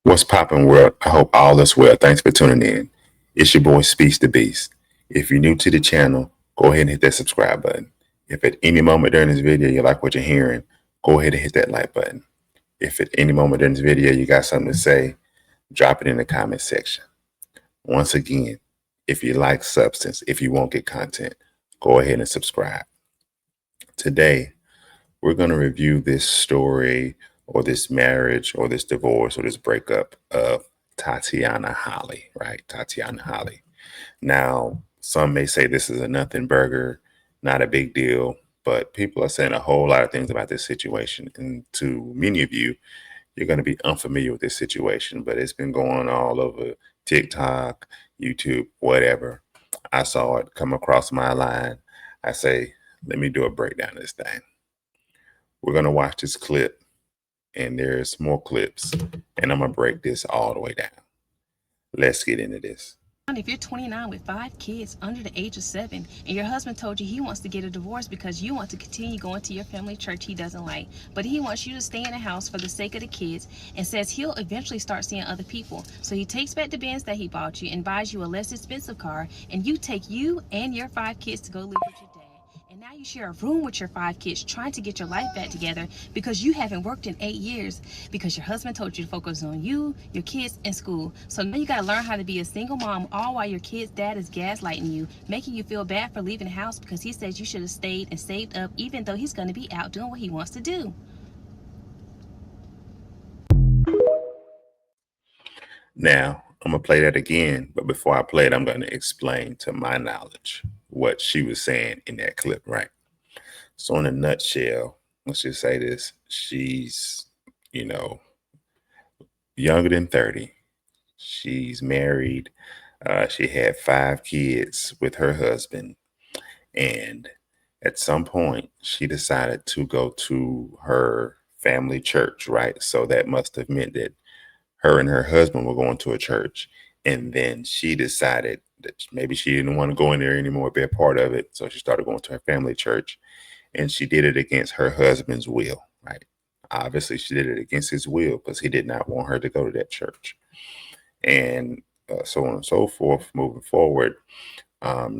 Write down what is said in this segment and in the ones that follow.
What's poppin', world? I hope all is well. Thanks for tuning in. It's your boy Speaks the Beast. If you're new to the channel, go ahead and hit that subscribe button. If at any moment during this video you like what you're hearing, go ahead and hit that like button. If at any moment during this video you got something to say, drop it in the comment section. Once again, if you like substance, if you won't get content, go ahead and subscribe. Today, we're going to review this story or this marriage or this divorce or this breakup of Tatiana Holley, right? Tatiana Holley. Now, some may say this is a nothing burger, not a big deal, but people are saying a whole lot of things about this situation. And to many of you, you're going to be unfamiliar with this situation, but it's been going all over TikTok, YouTube, whatever. I saw it come across my line. I say, let me do a breakdown of this thing. We're going to watch this clip, and there's more clips, and I'm going to break this all the way down. Let's get into this. If you're 29 with 5 kids under the age of 7 and your husband told you he wants to get a divorce because you want to continue going to your family church he doesn't like, but he wants you to stay in the house for the sake of the kids and says he'll eventually start seeing other people. So he takes back the Benz that he bought you and buys you a less expensive car, and you take you and your 5 kids to go live with your dad. And now you share a room with your 5 kids trying to get your life back together because you haven't worked in 8 years because your husband told you to focus on you, your kids, and school. So now you got to learn how to be a single mom all while your kid's dad is gaslighting you, making you feel bad for leaving the house because he says you should have stayed and saved up even though he's going to be out doing what he wants to do. Now, I'm going to play that again, but before I play it, I'm going to explain to my knowledge what she was saying in that clip, right? So in a nutshell, let's just say this. She's, younger than 30. She's married. She had 5 kids with her husband. And at some point, she decided to go to her family church, right? So that must have meant that her and her husband were going to a church. And then she decided that maybe she didn't want to go in there anymore, be a part of it. So she started going to her family church, and she did it against her husband's will, right? Obviously, she did it against his will because he did not want her to go to that church. And so on and so forth, moving forward,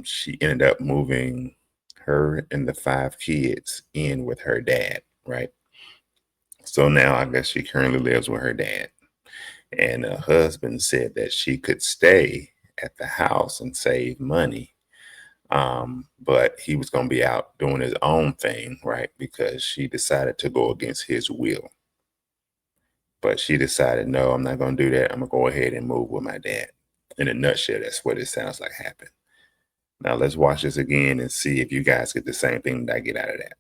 she ended up moving her and the 5 kids in with her dad, right? So now I guess she currently lives with her dad. And her husband said that she could stay at the house and save money. But he was going to be out doing his own thing, right? Because she decided to go against his will. But she decided, no, I'm not going to do that. I'm going to go ahead and move with my dad. In a nutshell, that's what it sounds like happened. Now let's watch this again and see if you guys get the same thing that I get out of that.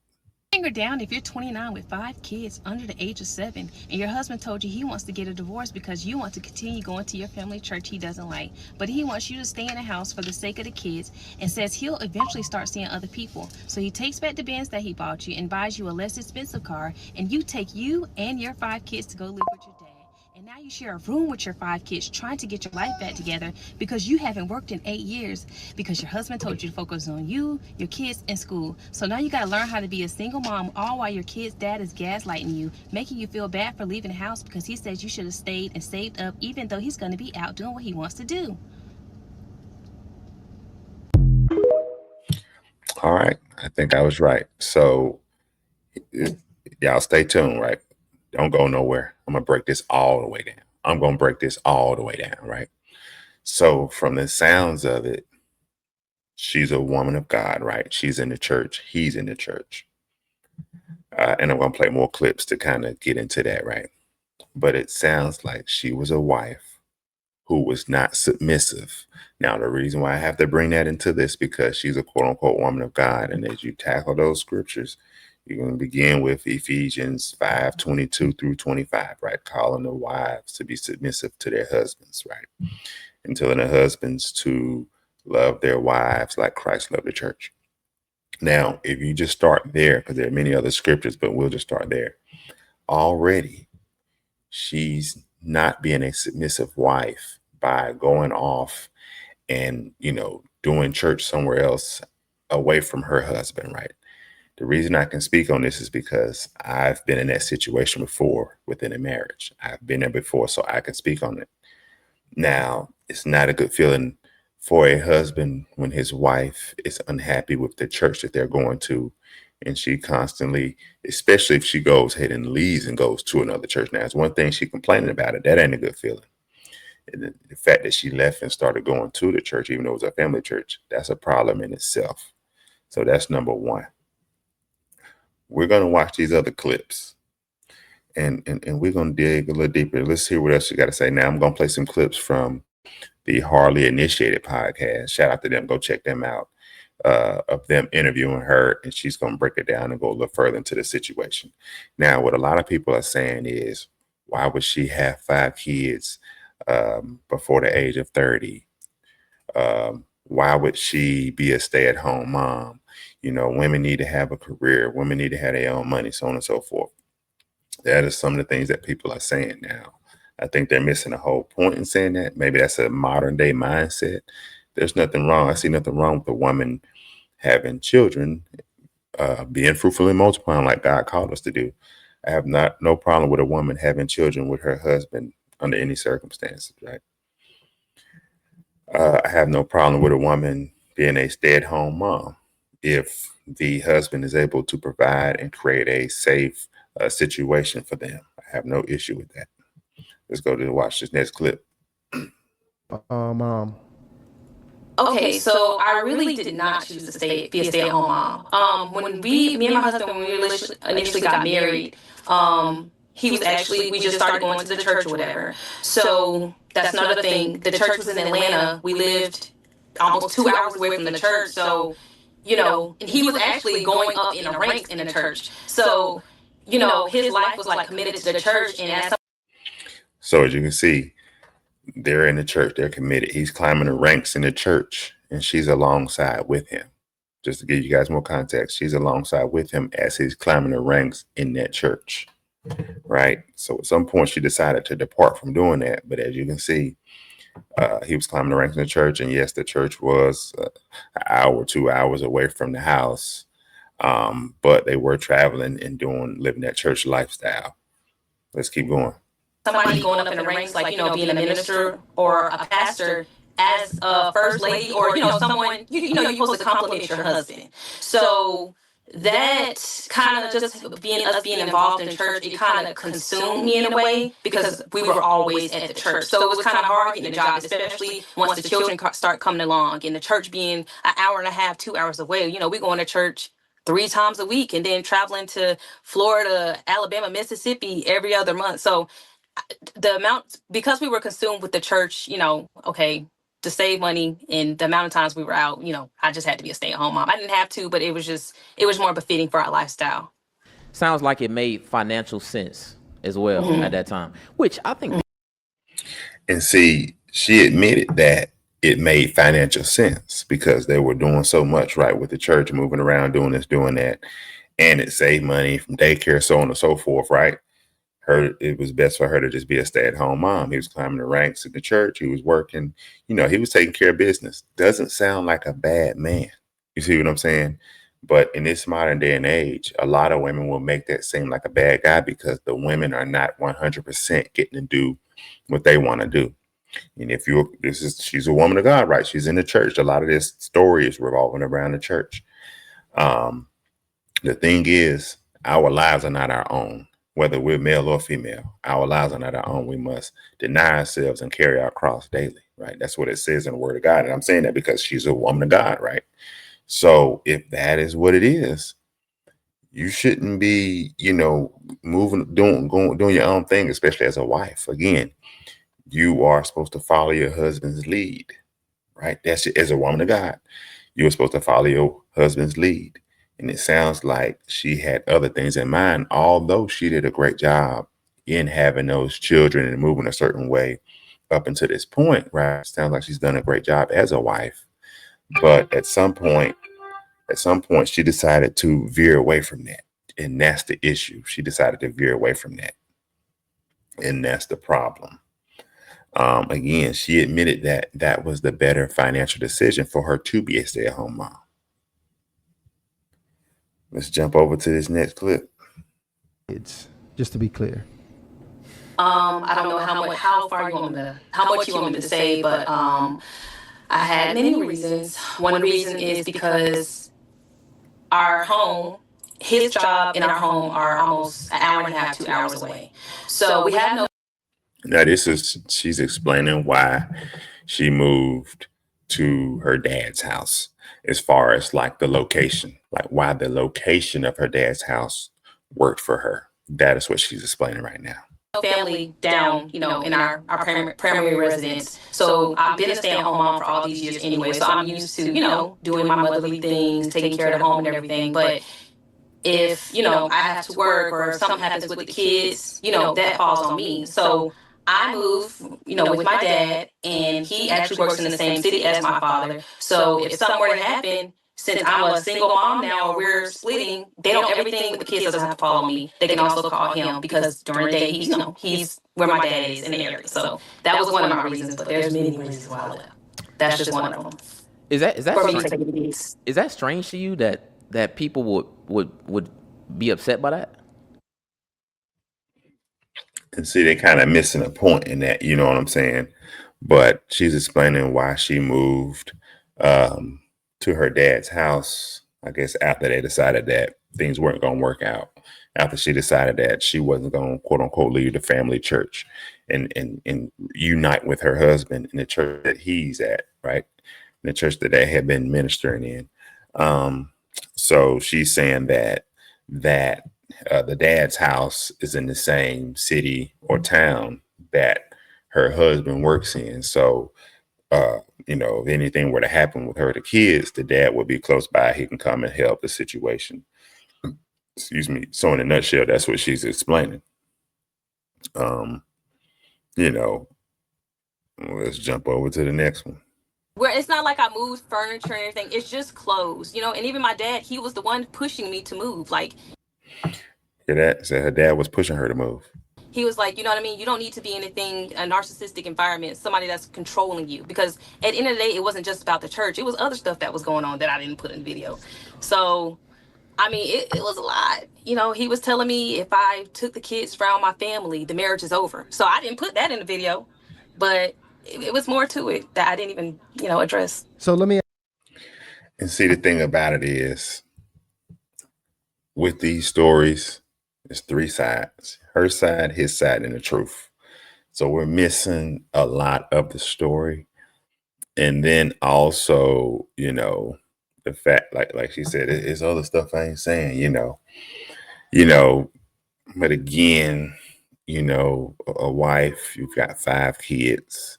Finger down if you're 29 with 5 kids under the age of 7 and your husband told you he wants to get a divorce because you want to continue going to your family church he doesn't like, but he wants you to stay in the house for the sake of the kids and says he'll eventually start seeing other people. So he takes back the Benz that he bought you and buys you a less expensive car, and you take you and your 5 kids to go live with your dad. And now you share a room with your 5 kids trying to get your life back together because you haven't worked in 8 years because your husband told you to focus on you, your kids, and school. So now you got to learn how to be a single mom all while your kid's dad is gaslighting you, making you feel bad for leaving the house because he says you should have stayed and saved up even though he's going to be out doing what he wants to do. All right. I think I was right. So y'all stay tuned, right? Don't go nowhere. I'm going to break this all the way down. I'm going to break this all the way down, right? So from the sounds of it, she's a woman of God, right? She's in the church. He's in the church. And I'm going to play more clips to kind of get into that, right? But it sounds like she was a wife who was not submissive. Now, the reason why I have to bring that into this, because she's a quote unquote woman of God. And as you tackle those scriptures, you're going to begin with Ephesians 5:22 through 25, right? Calling the wives to be submissive to their husbands, right? And telling the husbands to love their wives like Christ loved the church. Now, if you just start there, because there are many other scriptures, but we'll just start there. Already, she's not being a submissive wife by going off and, doing church somewhere else away from her husband, right? The reason I can speak on this is because I've been in that situation before within a marriage. I've been there before, so I can speak on it. Now, it's not a good feeling for a husband when his wife is unhappy with the church that they're going to, and she constantly, especially if she goes ahead and leaves and goes to another church. Now, it's one thing she complaining about it. That ain't a good feeling. And the fact that she left and started going to the church, even though it was a family church, that's a problem in itself. So that's number one. We're going to watch these other clips, and we're going to dig a little deeper. Let's hear what else you got to say. Now, I'm going to play some clips from the Harley Initiated podcast. Shout out to them. Go check them out. Of them interviewing her, and she's going to break it down and go a little further into the situation. Now, what a lot of people are saying is, why would she have 5 kids before the age of 30? Why would she be a stay-at-home mom? You know, women need to have a career. Women need to have their own money, so on and so forth. That is some of the things that people are saying now. I think they're missing the whole point in saying that. Maybe that's a modern day mindset. There's nothing wrong. I see nothing wrong with a woman having children, being fruitful and multiplying like God called us to do. I have no problem with a woman having children with her husband under any circumstances, right? I have no problem with a woman being a stay-at-home mom if the husband is able to provide and create a safe situation for them. I have no issue with that. Let's go to watch this next clip. Okay, so I really did not choose to be a stay-at-home mom. When me and my husband, when we initially got married, he was actually, we just started going to the church or whatever. So that's another thing. The church was in Atlanta. We lived almost 2 hours away from the church. So, and he was actually going up in the ranks in the church. So, his life was like committed to the church. So as you can see, they're in the church. They're committed. He's climbing the ranks in the church, and she's alongside with him. Just to give you guys more context, she's alongside with him as he's climbing the ranks in that church, right? So at some point, she decided to depart from doing that. But as you can see, he was climbing the ranks in the church, and yes, the church was an hour, 2 hours away from the house, but they were traveling and living that church lifestyle. Let's keep going. Somebody going up in the ranks, like, being a minister or a pastor as a first lady, or, someone, you're supposed to compliment your husband. So that kind of just being involved in church, it kind of consumed me in a way because we were always at the church. So it was kind of hard getting a job, especially once the children start coming along, and the church being an hour and a half, 2 hours away. We going to church 3 times a week and then traveling to Florida, Alabama, Mississippi every other month. So the amount, because we were consumed with the church, okay, to save money and the amount of times we were out, I just had to be a stay-at-home mom. I didn't have to, but it was more befitting for our lifestyle. Sounds like it made financial sense as well at that time, which I think. And see, she admitted that it made financial sense because they were doing so much, right, with the church, moving around, doing this, doing that, and it saved money from daycare, so on and so forth, right? It was best for her to just be a stay-at-home mom. He was climbing the ranks in the church. He was working, he was taking care of business. Doesn't sound like a bad man. You see what I'm saying? But in this modern day and age, a lot of women will make that seem like a bad guy because the women are not 100% getting to do what they want to do. And she's a woman of God, right? She's in the church. A lot of this story is revolving around the church. The thing is, our lives are not our own. Whether we're male or female, our lives are not our own. We must deny ourselves and carry our cross daily, right? That's what it says in the Word of God. And I'm saying that because she's a woman of God, right? So if that is what it is, you shouldn't be, moving, doing your own thing, especially as a wife. Again, you are supposed to follow your husband's lead, right? That's it. As a woman of God, you were supposed to follow your husband's lead. And it sounds like she had other things in mind, although she did a great job in having those children and moving a certain way up until this point, right? It sounds like she's done a great job as a wife. But at some point, she decided to veer away from that. And that's the issue. She decided to veer away from that. And that's the problem. Again, she admitted that that was the better financial decision for her to be a stay-at-home mom. Let's jump over to this next clip. It's just to be clear. I don't know how far you want me to, how much you want me to say, but I had many reasons. One reason is because our home, his job and our home are almost an hour and a half, 2 hours away. So we have no. Now, she's explaining why she moved to her dad's house, as far as like the location, like why the location of her dad's house worked for her. That is what she's explaining right now. Family down, in our primary residence. So I've been a stay-at-home mom for all these years anyway. So I'm used to, doing my motherly things, taking care of the home and everything. But if, I have to work or if something happens with the kids, that falls on me. So I move, with my dad, and he actually works in the same city as my father. So if something were to happen, since I'm a single mom now or we're splitting, they don't, everything with the kids doesn't have to follow me. They can also call him because during the day he's where my dad is in the area. So that was one of my reasons, but there's many reasons why I left. That's just one of them. Is that For me to strange? take the kids. Is that strange to you that people would be upset by that? And see, they kind of missing a point in that, you know what I'm saying? But she's explaining why she moved to her dad's house, I guess, after they decided that things weren't going to work out. After she decided that she wasn't going to, quote unquote, leave the family church and unite with her husband in the church that he's at, right? In the church that they had been ministering in. So she's saying that the dad's house is in the same city or town that her husband works in. So, if anything were to happen with her, the kids, the dad would be close by. He can come and help the situation. Excuse me. So in a nutshell, that's what she's explaining. You know, let's jump over to the next one. Where it's not like I moved furniture and everything. It's just clothes, and even my dad, he was the one pushing me to move. Like, Hear that? So her dad was pushing her to move. he was like, you know what I mean? You don't need to be anything, a narcissistic environment, somebody that's controlling you. Because at the end of the day, it wasn't just about the church. It was other stuff that was going on that I didn't put in the video. So, I mean, it was a lot. He was telling me if I took the kids around my family, the marriage is over. So I didn't put that in the video. But it was more to it that I didn't even, address. So let me. And see, the thing about it is, with these stories, there's three sides: her side, his side, and the truth. So we're missing a lot of the story. And then also, the fact, like she said, it's other stuff I ain't saying, you know, but again, a wife, you've got 5 kids.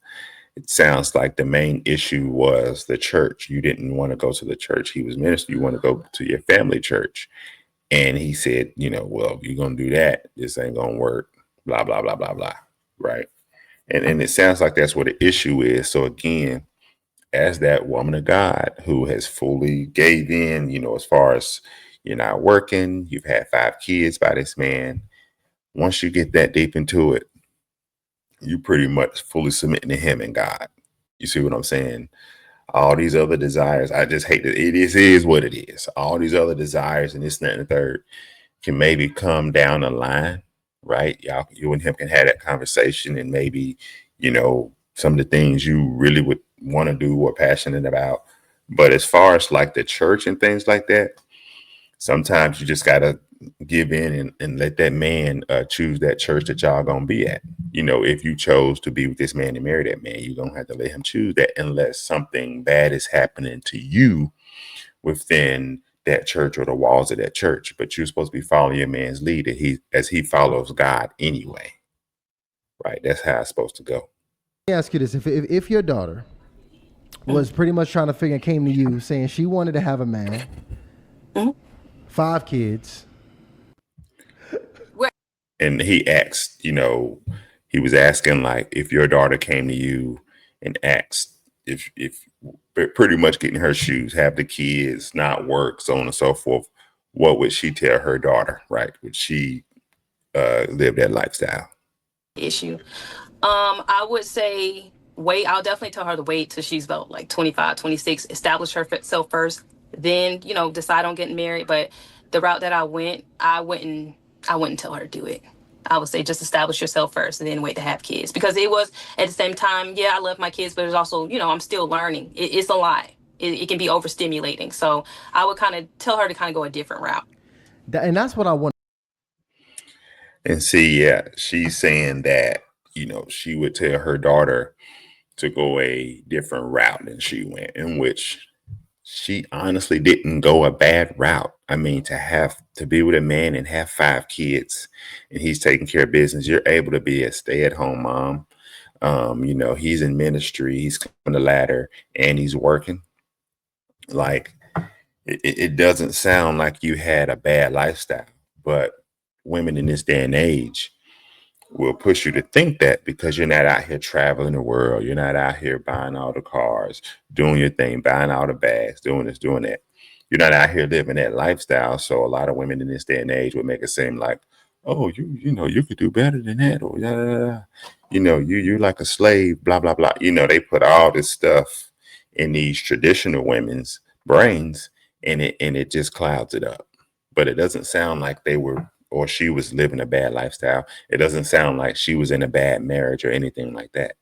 It sounds like the main issue was the church. You didn't want to go to the church he was minister. You want to go to your family church. And he said, well, you're going to do that. This ain't going to work. Blah, blah, blah, blah, blah. Right. And it sounds like that's what the issue is. So again, as that woman of God who has fully gave in, as far as you're not working, you've had 5 kids by this man. Once you get that deep into it, you pretty much fully submitting to him and God. You see what I'm saying? All these other desires, I just hate that it is what it is. All these other desires and this, that, and the third can maybe come down the line, right? You and him can have that conversation, and maybe, some of the things you really would want to do or passionate about. But as far as like the church and things like that, sometimes you just got to give in and let that man choose that church that y'all gonna be at. If you chose to be with this man and marry that man, you're gonna have to let him choose that, unless something bad is happening to you within that church or the walls of that church. But you're supposed to be following your man's lead as he follows God anyway. Right? That's how it's supposed to go. Let me ask you this: if your daughter was pretty much trying to figure, came to you saying she wanted to have a man, 5 kids, and he asked, he was asking, like, if your daughter came to you and asked if pretty much getting her shoes, have the kids, not work, so on and so forth, what would she tell her daughter? Right? Would she live that lifestyle? Issue. I would say wait. I'll definitely tell her to wait till she's about like 25, 26, establish herself first, then, decide on getting married. But the route that I wouldn't tell her to do it. I would say just establish yourself first and then wait to have kids. Because it was at the same time, yeah, I love my kids, but it's also, I'm still learning. It's a lot. It can be overstimulating. So I would kind of tell her to kind of go a different route. And that's what I want. And see, yeah, she's saying that, she would tell her daughter to go a different route than she went, in which she honestly didn't go a bad route. I mean, to be with a man and have 5 kids and he's taking care of business, you're able to be a stay-at-home mom. He's in ministry, he's climbing the ladder and he's working. Like it doesn't sound like you had a bad lifestyle, but women in this day and age will push you to think that because you're not out here traveling the world. You're not out here buying all the cars, doing your thing, buying all the bags, doing this, doing that. You're not out here living that lifestyle. So a lot of women in this day and age would make it seem like, oh, you could do better than that. Or, you're like a slave, blah, blah, blah. They put all this stuff in these traditional women's brains and it just clouds it up. But it doesn't sound like they were or she was living a bad lifestyle. It doesn't sound like she was in a bad marriage or anything like that.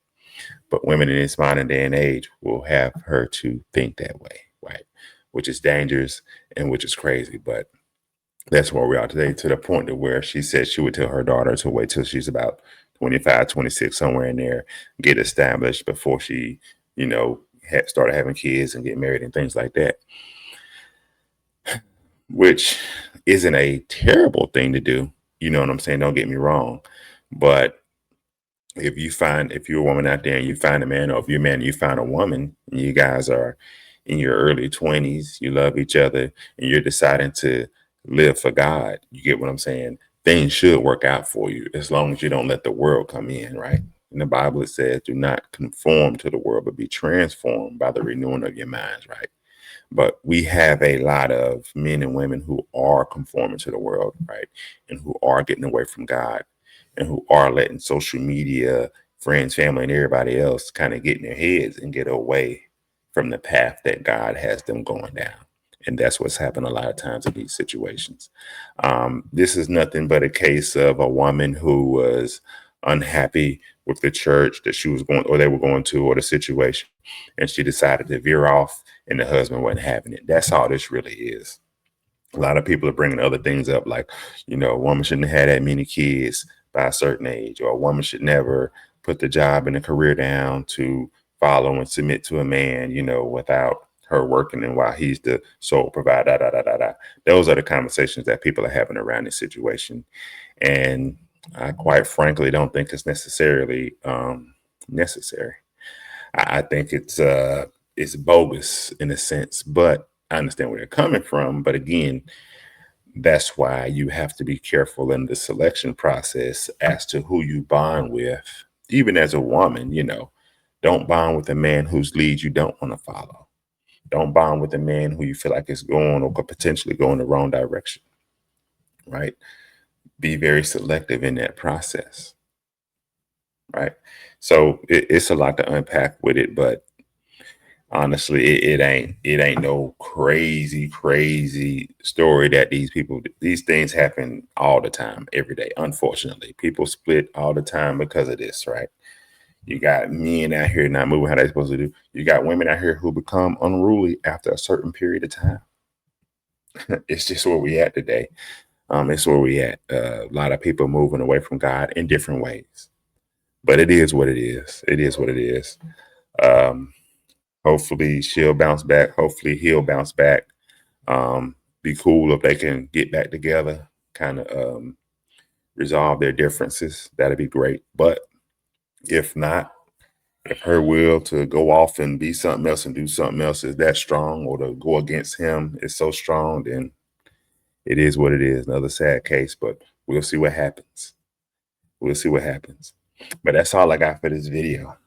But women in this modern day and age will have her to think that way, right? Which is dangerous and which is crazy. But that's where we are today, to the point to where she said she would tell her daughter to wait till she's about 25, 26, somewhere in there, get established before she, started having kids and get married and things like that, which isn't a terrible thing to do. You know what I'm saying? Don't get me wrong. But if you're a woman out there and you find a man, or if you're a man and you find a woman and you guys are in your early 20s, you love each other and you're deciding to live for God, you get what I'm saying? Things should work out for you as long as you don't let the world come in, right? In the Bible, it says, do not conform to the world, but be transformed by the renewing of your minds, right? But we have a lot of men and women who are conforming to the world, right? And who are getting away from God and who are letting social media, friends, family, and everybody else kind of get in their heads and get away from the path that God has them going down. And that's what's happened a lot of times in these situations. This is nothing but a case of a woman who was unhappy with the church that she was going, or they were going to, or the situation, and she decided to veer off, and the husband wasn't having it. That's all this really is. A lot of people are bringing other things up, like, a woman shouldn't have had that many kids by a certain age, or a woman should never put the job and the career down to follow and submit to a man, without her working and while he's the sole provider. Da, da, da, da, da. Those are the conversations that people are having around this situation. And I quite frankly don't think it's necessarily necessary. I think it's bogus in a sense, but I understand where they're coming from. But again, that's why you have to be careful in the selection process as to who you bond with. Even as a woman, don't bond with a man whose lead you don't want to follow. Don't bond with a man who you feel like is going or could potentially go in the wrong direction, right? Be very selective in that process, right? So it's a lot to unpack with it, but honestly, it ain't no crazy story that these things happen all the time, every day. Unfortunately, people split all the time because of this, right? You got men out here not moving how they're supposed to do. You got women out here who become unruly after a certain period of time. It's just where we at today. It's where we at. A lot of people moving away from God in different ways, but it is what it is. It is what it is. Hopefully she'll bounce back. Hopefully he'll bounce back. Be cool if they can get back together, kind of resolve their differences. That'd be great. But if not, if her will to go off and be something else and do something else is that strong, or to go against him is so strong, then it is what it is. Another sad case, but we'll see what happens. We'll see what happens. But that's all I got for this video.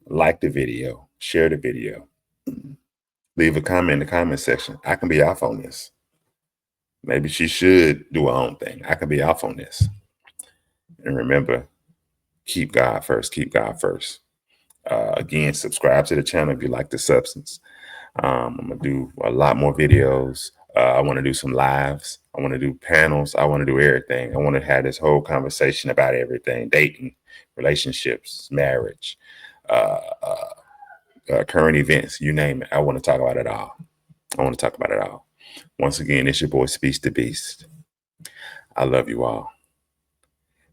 Like the video, share the video, leave a comment in the comment section. I can be off on this. Maybe she should do her own thing. I can be off on this. And remember, keep God first. Keep God first. Again, subscribe to the channel if you like the substance. I'm going to do a lot more videos. I want to do some lives. I want to do panels. I want to do everything. I want to have this whole conversation about everything: dating, relationships, marriage, current events, you name it. I want to talk about it all. I want to talk about it all. Once again, it's your boy, Speech the Beast. I love you all.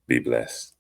Be blessed.